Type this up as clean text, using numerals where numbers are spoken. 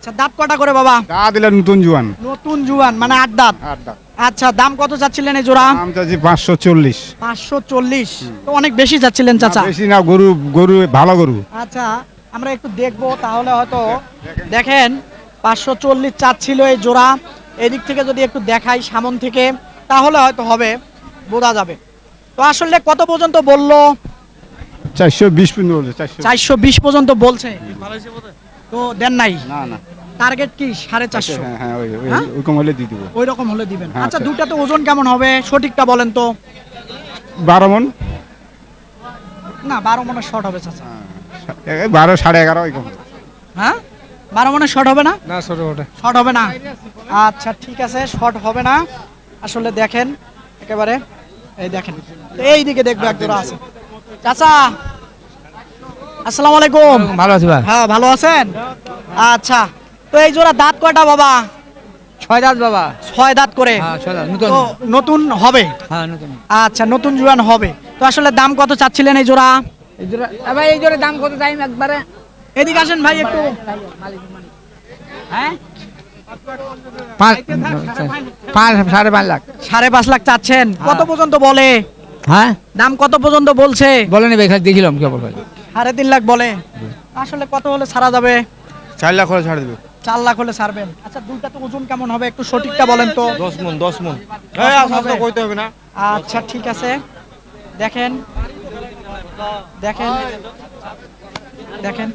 আচ্ছা দাঁত কটা করে বাবা? দাঁত দিলে নতুন জোয়ান। নতুন জুয়ান মানে 8 দাঁত। আচ্ছা দাম কত চাচ্ছিলেন এই জোড়া? দাম চাচ্ছি 540। 540 তো অনেক বেশি চাচ্ছিলেন চাচা। বেশি না, গরু গরু ভালো গরু। আচ্ছা আমরা একটু দেখবো তাহলে হয়তো। দেখেন 540 চাচ্ছিল এই জোড়া। এদিক থেকে যদি একটু দেখাই সামন থেকে তাহলে হয়তো হবে, বোঝা যাবে। তো আসলে কত পর্যন্ত বললো? 420 পর্যন্ত বলছে। 420 পর্যন্ত বলছে। তো দেন নাই? না না, টার্গেট কি 450? হ্যাঁ হ্যাঁ, হ্যাঁ? ওইরকম হলে দিয়ে দিব। ওই রকম হলে দিবেন। হ্যাঁ, আচ্ছা আচ্ছা। দুটাতে ওজন কেমন হবে সঠিকটা বলেন তো? 12 মন। না 12 মনে শর্ট হবে চাচা। 12 11.5 এরকম। হ্যাঁ 12 মনে শর্ট হবে না? না ছোট ওটা শর্ট হবে না। আচ্ছা ঠিক আছে, শর্ট হবে না। আসলে দেখেন একেবারে এই দেখেন, তো এই দিকে দেখবে এক জোড়া আছে। চাচা আসসালামু আলাইকুম। ভালো আছি ভাই। হ্যাঁ ভালো আছেন? আচ্ছা তো এই জোড়া দাঁত কয়টা বাবা? 6 দাঁত বাবা। 6 দাঁত করে। হ্যাঁ 6 দাঁত নতুন। তো নতুন হবে? হ্যাঁ নতুন। আচ্ছা নতুন জোয়ান হবে। তো আসলে দাম কত চাচ্ছিলেন এই জোড়া? এই জোড়া ভাই, এই জোড়া দাম কত টাইম একবারে? এদিকে আসেন ভাই একটু। হ্যাঁ 5.5 লাখ। 5.5 লাখ চাচ্ছেন, কত পর্যন্ত বলে? হ্যাঁ দাম কত পর্যন্ত বলছে? বলেনি ভাই, খালি দেখিলাম কেবল ভাই। 3.5 লাখ বলে। আসলে কত হলে ছাড়া যাবে? 4 লাখ হলে ছাড়ে দেবে। 4 লাখ হলে ছাড়বেন। আচ্ছা দুইটা তো ওজন কেমন হবে একটু সঠিকটা বলেন তো? 10 মন 10 মন। হ্যাঁ, আস্তে কইতে হবে না। আচ্ছা ঠিক আছে, দেখেন দেখেন দেখেন